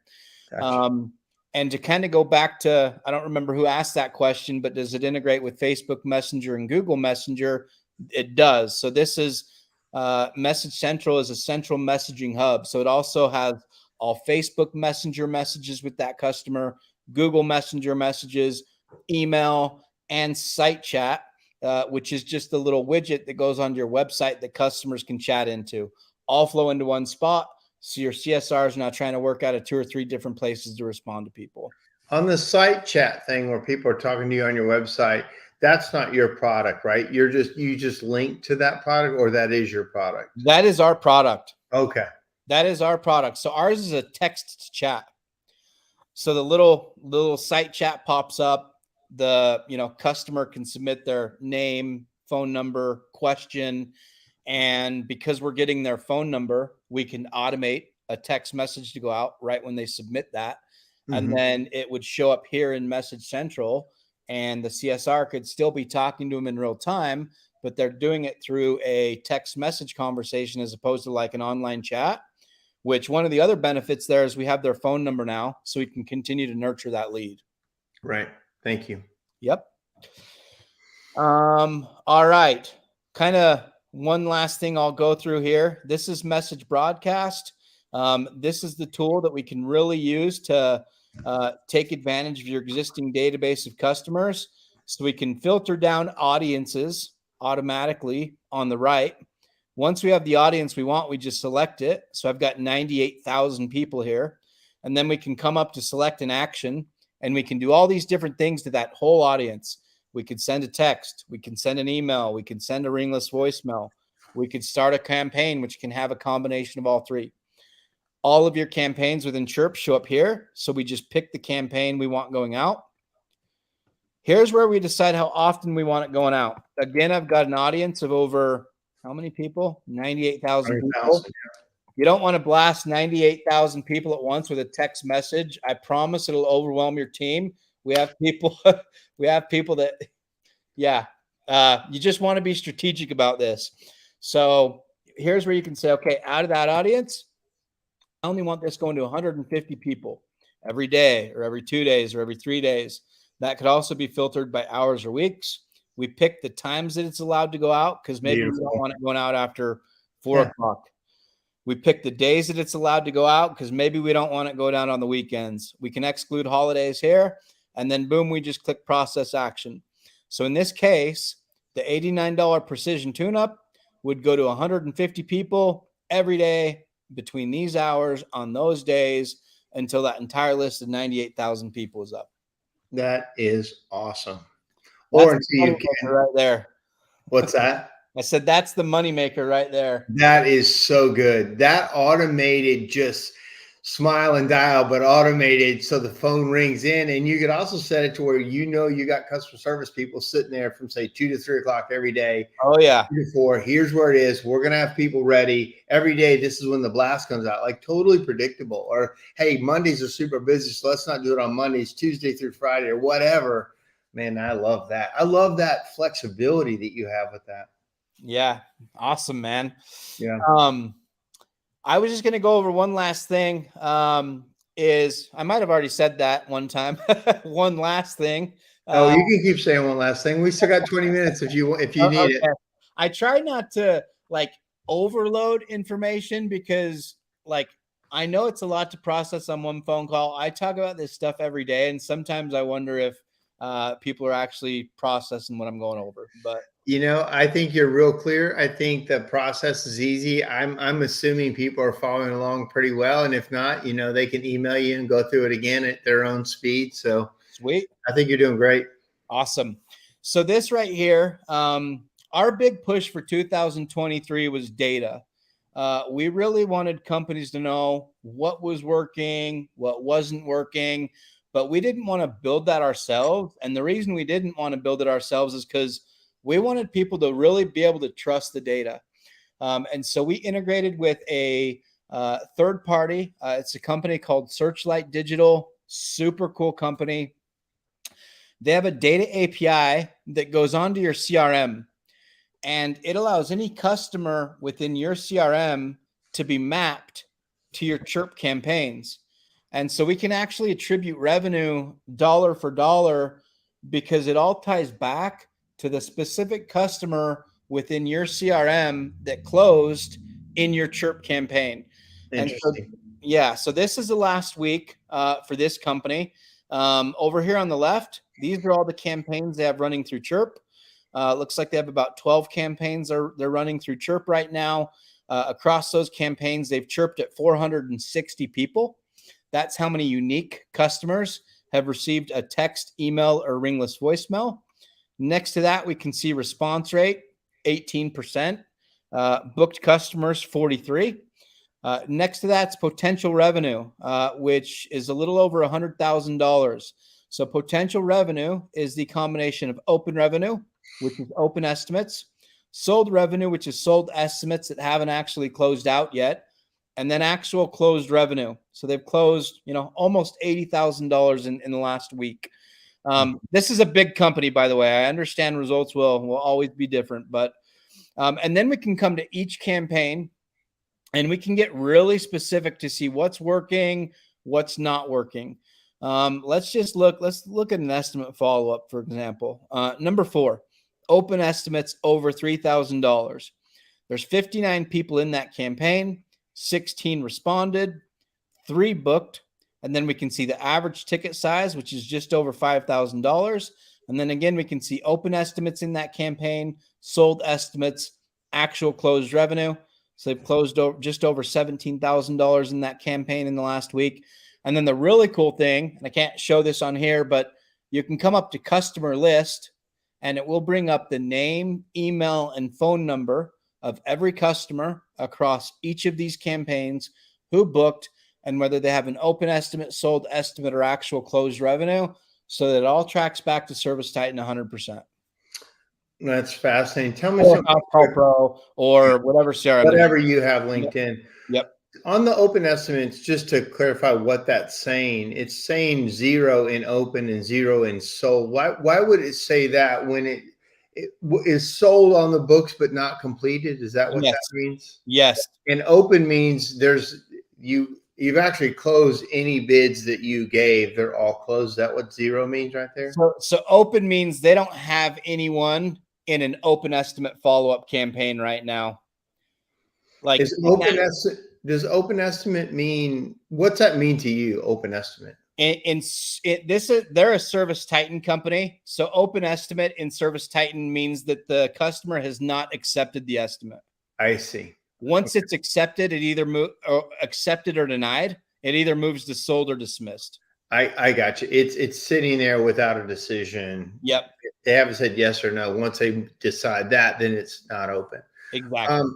Gotcha. And to kind of go back to, I don't remember who asked that question, but does it integrate with Facebook Messenger and Google Messenger? It does. So this is Message Central is a central messaging hub. So it also has all Facebook Messenger messages with that customer, Google Messenger messages, email, and site chat, which is just a little widget that goes on your website that customers can chat into, all flow into one spot. So your CSR is not trying to work out of 2 or 3 different places to respond to people. On the site chat thing where people are talking to you on your website, that's not your product, right? You just link to that product, or that is your product? That is our product. Okay. That is our product. So ours is a text chat. So the little site chat pops up. The customer can submit their name, phone number, question. And because we're getting their phone number, we can automate a text message to go out right when they submit that. Mm-hmm. And then it would show up here in Message Central, and the CSR could still be talking to them in real time, but they're doing it through a text message conversation as opposed to like an online chat, which one of the other benefits there is we have their phone number now, so we can continue to nurture that lead. Right. Thank you. Yep. All right. Kind of one last thing I'll go through here. This is Message Broadcast. This is the tool that we can really use to take advantage of your existing database of customers. So we can filter down audiences automatically on the right. Once we have the audience we want, we just select it. So I've got 98,000 people here. And then we can come up to select an action, and we can do all these different things to that whole audience. We could send a text. We can send an email. We can send a ringless voicemail. We could start a campaign, which can have a combination of all 3. All of your campaigns within Chiirp show up here. So we just pick the campaign we want going out. Here's where we decide how often we want it going out. Again, I've got an audience of over how many people? 98,000 people. You don't want to blast 98,000 people at once with a text message. I promise it'll overwhelm your team. We have people that, you just want to be strategic about this. So here's where you can say, okay, out of that audience, I only want this going to 150 people every day or every 2 days or every 3 days. That could also be filtered by hours or weeks. We pick the times that it's allowed to go out, because maybe we don't want it going out after 4 o'clock. We pick the days that it's allowed to go out, because maybe we don't want it go down on the weekends. We can exclude holidays here. And then boom, we just click process action. So in this case, the $89 precision tune-up would go to 150 people every day between these hours on those days until that entire list of 98,000 people is up. That is awesome. That's or until you can. Right there. What's that? I said, that's the moneymaker right there. That is so good. That automated just smile and dial, but automated, so the phone rings in. And you could also set it to where you got customer service people sitting there from say 2 to 3 o'clock every day. Oh yeah. 2 to 4. Here's where it is. We're gonna have people ready every day. This is when the blast comes out. Like totally predictable. Or hey, Mondays are super busy, so let's not do it on Mondays, Tuesday through Friday, or whatever. Man, I love that. I love that flexibility that you have with that. Yeah, awesome, man. Yeah. I was just going to go over one last thing. Is I might have already said that one time. One last thing. Oh, you can keep saying one last thing. We still got 20 minutes if you need it. I try not to like overload information because like I know it's a lot to process on one phone call. I talk about this stuff every day, and sometimes I wonder if people are actually processing what I'm going over. But I think you're real clear. I think the process is easy. I'm assuming people are following along pretty well, and if not, they can email you and go through it again at their own speed. So sweet. I think you're doing great. Awesome. So this right here, our big push for 2023 was data. We really wanted companies to know what was working, what wasn't working, but we didn't want to build that ourselves. And the reason we didn't want to build it ourselves is because we wanted people to really be able to trust the data. And so we integrated with a third party. It's a company called Searchlight Digital, super cool company. They have a data API that goes onto your CRM, and it allows any customer within your CRM to be mapped to your Chiirp campaigns. And so we can actually attribute revenue dollar for dollar because it all ties back to the specific customer within your CRM that closed in your Chiirp campaign. Interesting. And so this is the last week for this company. Over here on the left, these are all the campaigns they have running through Chiirp. Looks like they have about 12 campaigns they're running through Chiirp right now. Across those campaigns, they've chirped at 460 people. That's how many unique customers have received a text, email, or ringless voicemail. Next to that, we can see response rate, 18%. Booked customers, 43. Next to that's potential revenue, which is a little over $100,000. So potential revenue is the combination of open revenue, which is open estimates, sold revenue, which is sold estimates that haven't actually closed out yet, and then actual closed revenue. So they've closed, almost $80,000 in the last week. This is a big company, by the way. I understand results will always be different, but and then we can come to each campaign and we can get really specific to see what's working, what's not working. Let's look at an estimate follow-up, for example. Number 4, open estimates over $3,000. There's 59 people in that campaign, 16 responded, 3 booked, and then we can see the average ticket size, which is just over $5,000. And then again, we can see open estimates in that campaign, sold estimates, actual closed revenue. So they've closed just over $17,000 in that campaign in the last week. And then the really cool thing, and I can't show this on here, but you can come up to customer list and it will bring up the name, email, and phone number of every customer across each of these campaigns, who booked, and whether they have an open estimate, sold estimate, or actual closed revenue, so that it all tracks back to ServiceTitan 100%. That's fascinating. Tell me something. Call Pro or whatever CRM. Whatever you have LinkedIn. Yep. On the open estimates, just to clarify what that's saying, it's saying 0 in open and 0 in sold. Why would it say that when it is sold on the books but not completed? Is that what that means? Yes. And open means you've actually closed any bids that you gave. They're all closed. Is that what 0 means right there? So open means they don't have anyone in an open estimate follow-up campaign right now. Like does open estimate mean, what's that mean to you, open estimate? They're a ServiceTitan company. So open estimate in ServiceTitan means that the customer has not accepted the estimate. I see. Once it's accepted, it either accepted or denied. It either moves to sold or dismissed. I got you. It's sitting there without a decision. Yep. They haven't said yes or no. Once they decide that, then it's not open. Exactly.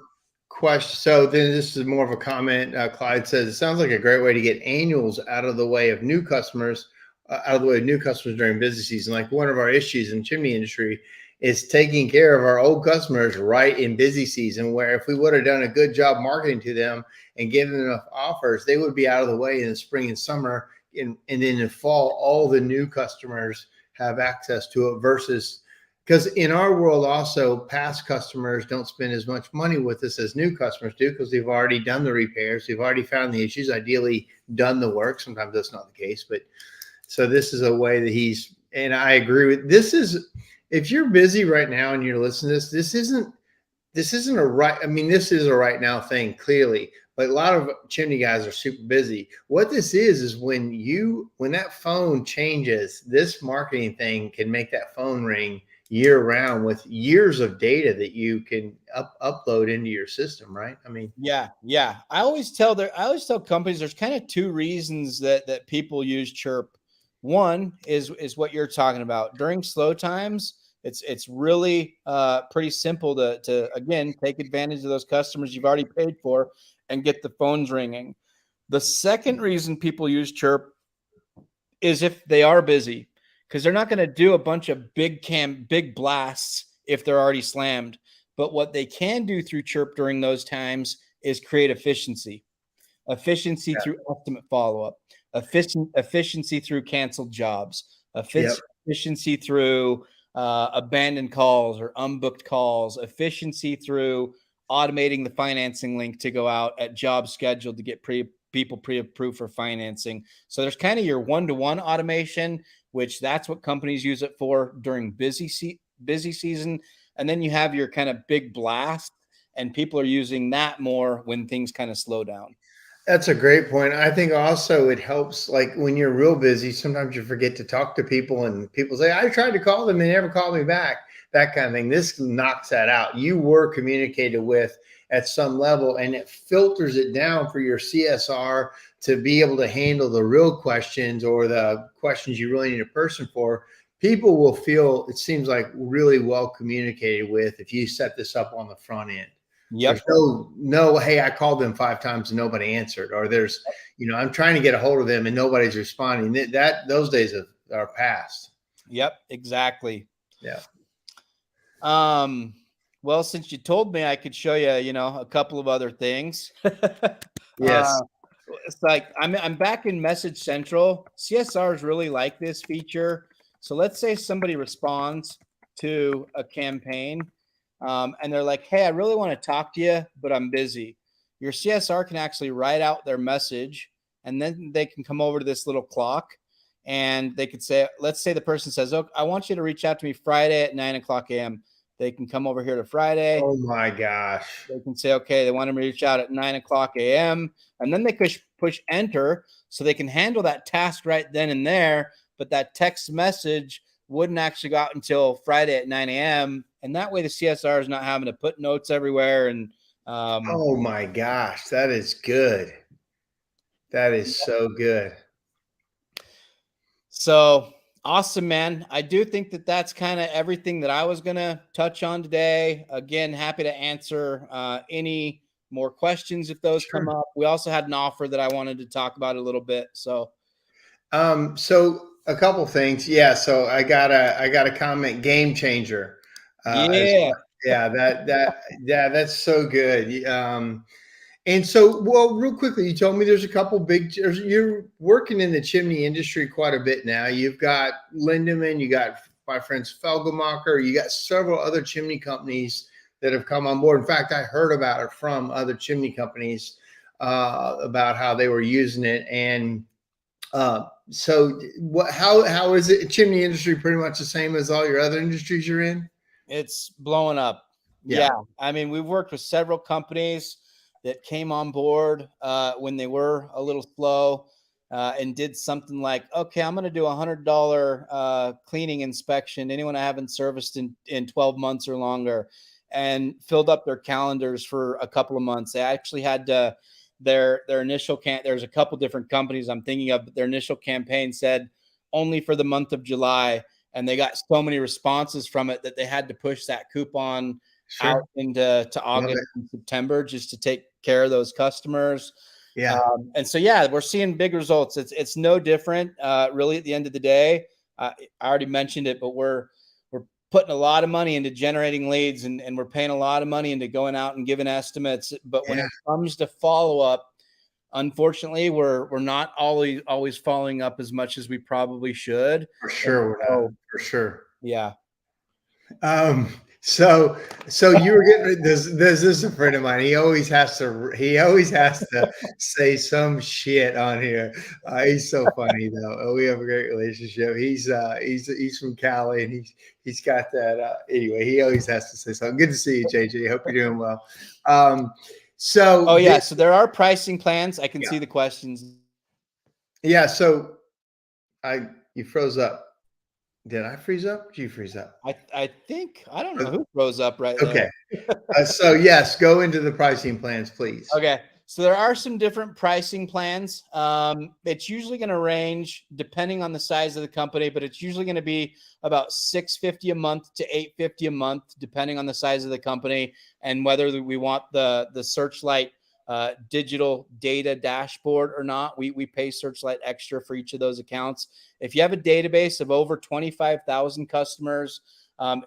question. So then this is more of a comment. Clyde says, it sounds like a great way to get annuals out of the way of new customers, during busy season. Like one of our issues in the chimney industry is taking care of our old customers right in busy season, where if we would have done a good job marketing to them and given them enough offers, they would be out of the way in the spring and summer. And then in the fall, all the new customers have access to it versus, because in our world also, past customers don't spend as much money with us as new customers do, because they've already done the repairs, they've already found the issues, ideally done the work. Sometimes that's not the case, but so this is a way that and I agree with this. If you're busy right now and you're listening to this isn't a right. I mean, this is a right now thing, clearly, but a lot of chimney guys are super busy. What this is when that phone changes, this marketing thing can make that phone ring year round with years of data that you can upload into your system, right? I mean, yeah. I always tell companies there's kind of two reasons that people use Chiirp. One is what you're talking about. During slow times, it's really pretty simple to again take advantage of those customers you've already paid for and get the phones ringing. The second reason people use Chiirp is if they are busy, because they're not going to do a bunch of big blasts if they're already slammed. But what they can do through Chiirp during those times is create efficiency through estimate follow-up, efficiency through canceled jobs, efficiency through abandoned calls or unbooked calls, efficiency through automating the financing link to go out at job scheduled to get people pre-approved for financing. So there's kind of your one-to-one automation, which that's what companies use it for during busy season. And then you have your kind of big blast, and people are using that more when things kind of slow down. That's a great point. I think also it helps, like when you're real busy, sometimes you forget to talk to people and people say, I tried to call them, they never called me back, that kind of thing. This knocks that out. You were communicated with at some level, and it filters it down for your CSR to be able to handle the real questions or the questions you really need a person for. People will feel, it seems like, really well communicated with if you set this up on the front end. Yep. There's no, hey, I called them 5 times and nobody answered, or there's, I'm trying to get a hold of them and nobody's responding. Those days are past. Yep, exactly. Yeah. Well, since you told me I could show you, a couple of other things. Yes. It's like I'm back in Message Central. CSRs really like this feature. So let's say somebody responds to a campaign. And they're like, hey, I really want to talk to you, but I'm busy. Your CSR can actually write out their message, and then they can come over to this little clock, and they could say, let's say the person says, oh, I want you to reach out to me Friday at 9:00 a.m. They can come over here to Friday. Oh my gosh. They can say, okay, they want to reach out at 9:00 a.m. And then they push enter, so they can handle that task right then and there. But that text message wouldn't actually go out until Friday at 9 a.m. And that way the CSR is not having to put notes everywhere. And oh my gosh, that is good. That is so good. So awesome, man. I do think that's kind of everything that I was going to touch on today. Again, happy to answer any more questions if those come up. We also had an offer that I wanted to talk about a little bit. So a couple things. Yeah. So I got a comment, game changer. That's so good. And so, well, real quickly, you told me there's a couple you're working in the chimney industry quite a bit now. You've got Lindemann, you got my friends Felgemacher, you got several other chimney companies that have come on board. In fact, I heard about it from other chimney companies about how they were using it. And so how is it? Chimney industry pretty much the same as all your other industries you're in? It's blowing up. Yeah. I mean, we've worked with several companies that came on board when they were a little slow and did something like, okay, I'm going to do $100 cleaning inspection. Anyone I haven't serviced in 12 months or longer, and filled up their calendars for a couple of months. They actually had their initial there's a couple different companies I'm thinking of, but their initial campaign said only for the month of July. And they got so many responses from it that they had to push that coupon out Sure. into Love August it. and September just to take care of those customers. Yeah. And so, yeah, we're seeing big results. It's no different, really. At the end of the day, I already mentioned it, but we're putting a lot of money into generating leads, and we're paying a lot of money into going out and giving estimates. But when Yeah. it comes to follow up, unfortunately, we're not always following up as much as we probably should. For And sure. We're not. so, For sure. yeah. Um, so you were getting this is a friend of mine. He always has to say some shit on here. He's so funny though. We have a great relationship. He's from Cali and he's got that anyway, he always has to say something. Good to see you, JJ. Hope you're doing well. So Oh yeah, so there are pricing plans. I can yeah. see the questions. Yeah, so you froze up. Did I freeze up? Did you freeze up? I think I don't know who froze up right Okay. there. So yes, go into the pricing plans, please. Okay. So there are some different pricing plans. It's usually going to range depending on the size of the company, but it's usually going to be about $650 a month to $850 a month, depending on the size of the company and whether we want the Searchlight digital data dashboard or not. We pay Searchlight extra for each of those accounts. If you have a database of over 25,000 customers,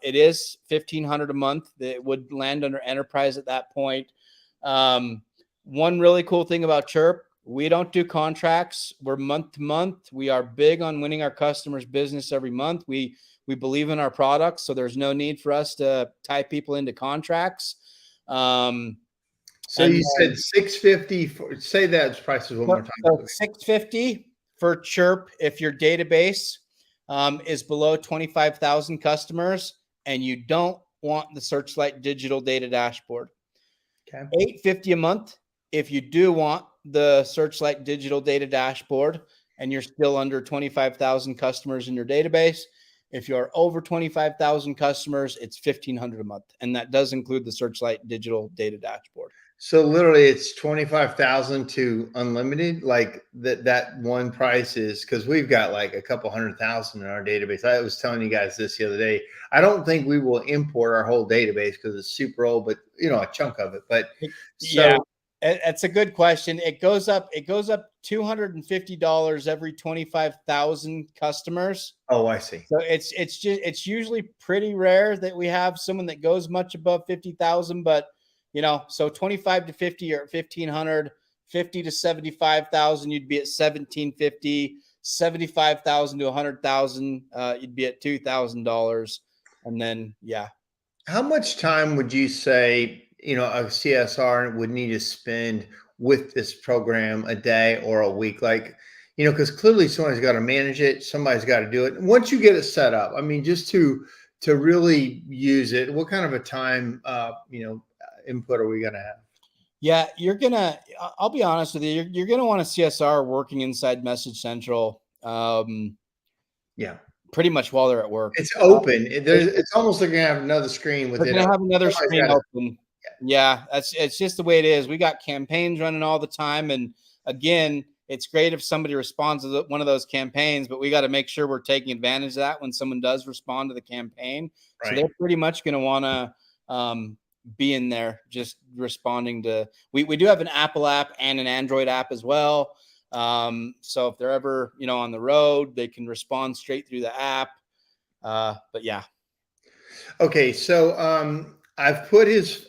it is $1,500 a month. It would land under enterprise at that point. One really cool thing about Chiirp, we don't do contracts. We're month to month. We are big on winning our customers' business every month. We believe in our products, so there's no need for us to tie people into contracts. So you said 650 for, say that prices one more time. So 650 for Chiirp if your database is below 25,000 customers and you don't want the Searchlight digital data dashboard. Okay. $850 a month if you do want the Searchlight digital data dashboard and you're still under 25,000 customers in your database. If you're over 25,000 customers, it's $1,500 a month. And that does include the Searchlight digital data dashboard. So literally it's 25,000 to unlimited. Like that one price is, because we've got like a couple 100,000 in our database. I was telling you guys this the other day. I don't think we will import our whole database because it's super old, but a chunk of it. But yeah, that's a good question. It goes up $250 every 25,000 customers. Oh, I see. So it's usually pretty rare that we have someone that goes much above 50,000, but so 25 to 50 or 1,500, 50 to 75,000, you'd be at 1,750, 75,000 to 100,000, you'd be at $2,000. And then, yeah. How much time would you say, a CSR would need to spend with this program a day or a week? Like, because clearly somebody's got to manage it. Somebody's got to do it. And once you get it set up, I mean, just to really use it, what kind of a time, input are we going to have? Yeah, I'll be honest with you. You're going to want a CSR working inside Message Central. Yeah. Pretty much while they're at work. It's open. It's almost like you're going to have another screen with it. They're going to have another screen open. Yeah, it's just the way it is. We got campaigns running all the time. And again, it's great if somebody responds to one of those campaigns, but we got to make sure we're taking advantage of that when someone does respond to the campaign. Right. So they're pretty much going to want to be in there just responding to, we do have an Apple app and an Android app as well. So if they're ever, on the road, they can respond straight through the app. But yeah. Okay. So, I've put his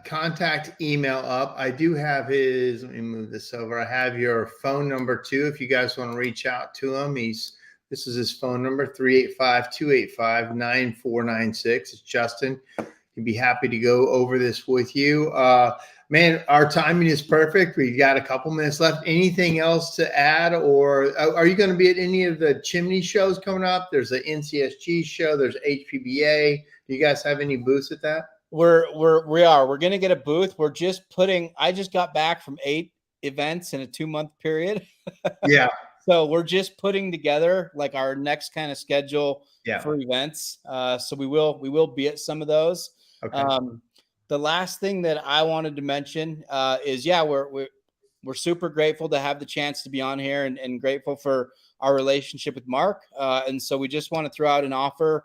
contact email up. I do have his, let me move this over. I have your phone number too. If you guys want to reach out to him, this is his phone number, 385-285-9496. It's Justin. He'd be happy to go over this with you. Man, our timing is perfect. We've got a couple minutes left. Anything else to add, or are you going to be at any of the chimney shows coming up? There's an NCSG show. There's HPBA. Do you guys have any booths at that? We're going to get a booth. I just got back from 8 events in a 2-month period. Yeah. So we're just putting together like our next kind of schedule for events. So we will be at some of those. Okay. The last thing that I wanted to mention is, we're super grateful to have the chance to be on here and grateful for our relationship with Mark. And so we just want to throw out an offer,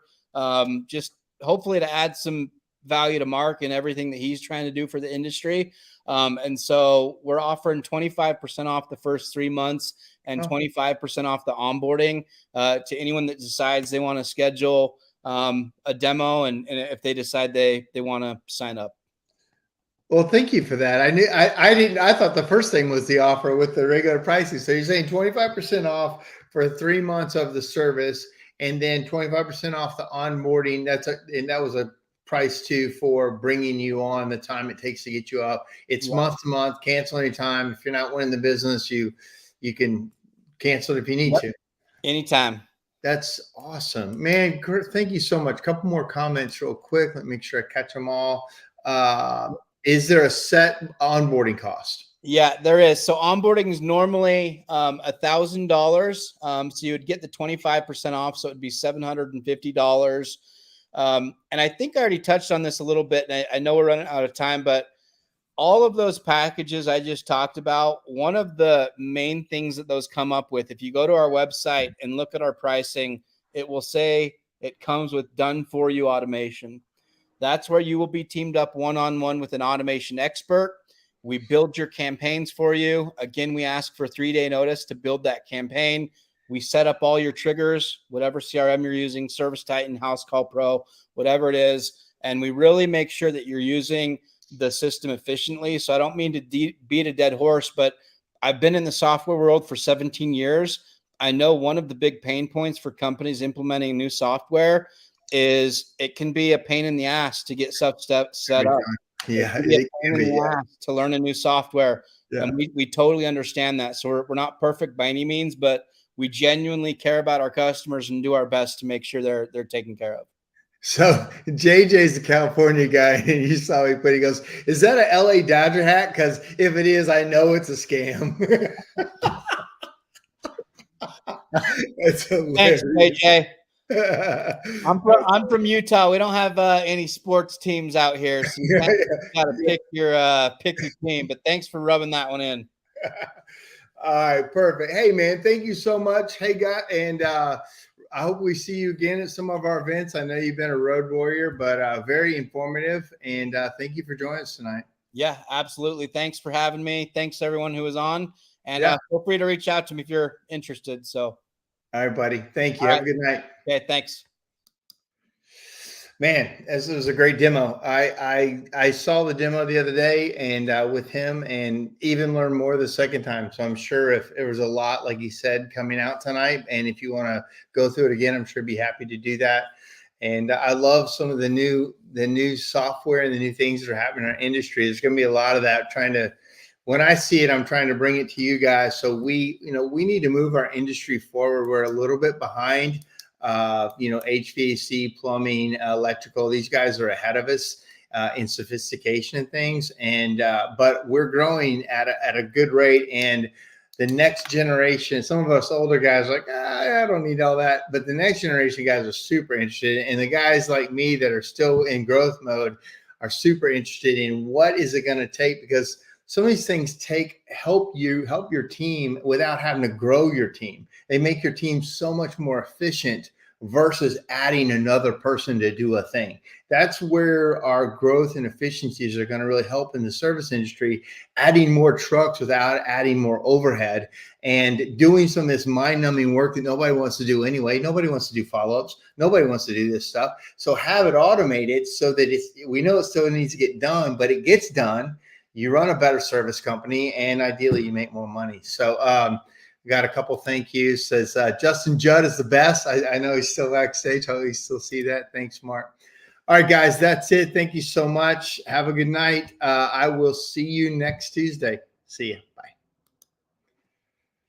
just hopefully to add some value to Mark and everything that he's trying to do for the industry. And so we're offering 25% off the first 3 months and 25% off the onboarding to anyone that decides they want to schedule a demo and if they decide they want to sign up. Well, thank you for that. I thought the first thing was the offer with the regular pricing. So you're saying 25% off for 3 months of the service and then 25% off the onboarding. And that was a price too for bringing you on, the time it takes to get you up. It's month to month, cancel anytime. If you're not winning the business, you can cancel it if you need to. Anytime. That's awesome, man. Kurt, thank you so much. A couple more comments real quick. Let me make sure I catch them all. Is there a set onboarding cost? Yeah, there is. So onboarding is normally $1,000. So you would get the 25% off. So it would be $750. And I think I already touched on this a little bit. And I know we're running out of time, but all of those packages I just talked about, one of the main things that those come up with, if you go to our website and look at our pricing, it will say it comes with done for you automation. That's where you will be teamed up one-on-one with an automation expert. We build your campaigns for you. Again, we ask for 3-day notice to build that campaign. We set up all your triggers, whatever CRM you're using, Service Titan, House Call Pro, whatever it is. And we really make sure that you're using the system efficiently. So I don't mean to beat a dead horse, but I've been in the software world for 17 years. I know one of the big pain points for companies implementing new software is it can be a pain in the ass to get stuff set up. Yeah, to learn a new software. Yeah. And we totally understand that. So we're not perfect by any means, but we genuinely care about our customers and do our best to make sure they're taken care of. So JJ's the California guy, and you saw he goes, "Is that a LA Dodger hat? Because if it is, I know it's a scam." That's hilarious. Thanks, JJ. I'm from Utah. We don't have any sports teams out here, so you got to pick your team. But thanks for rubbing that one in. All right, perfect. Hey, man, thank you so much. Hey, guy, and I hope we see you again at some of our events. I know you've been a road warrior, but very informative. And thank you for joining us tonight. Yeah, absolutely. Thanks for having me. Thanks to everyone who was on, and feel free to reach out to me if you're interested. So. All right, buddy. Thank you. Have a good night. Okay, thanks. Man, this was a great demo. I saw the demo the other day and with him, and even learned more the second time. So I'm sure if there was a lot, like he said, coming out tonight, and if you want to go through it again, I'm sure he'd be happy to do that. And I love some of the new software and the new things that are happening in our industry. There's going to be a lot of that. When I see it, I'm trying to bring it to you guys. So we need to move our industry forward. We're a little bit behind. HVAC, plumbing, electrical. These guys are ahead of us in sophistication and things. And but we're growing at a good rate. And the next generation, some of us older guys are like, I don't need all that. But the next generation guys are super interested. And the guys like me that are still in growth mode are super interested in what is it going to take, because some of these things help your team without having to grow your team. They make your team so much more efficient versus adding another person to do a thing. That's where our growth and efficiencies are going to really help in the service industry, adding more trucks without adding more overhead and doing some of this mind-numbing work that nobody wants to do anyway. Nobody wants to do follow-ups. Nobody wants to do this stuff. So have it automated so that we know it still needs to get done, but it gets done. You run a better service company, and ideally you make more money. So we got a couple thank yous. Says Justin Judd is the best. I know he's still backstage. Hope you still see that. Thanks, Mark. All right, guys, that's it. Thank you so much. Have a good night. I will see you next Tuesday. See you. Bye.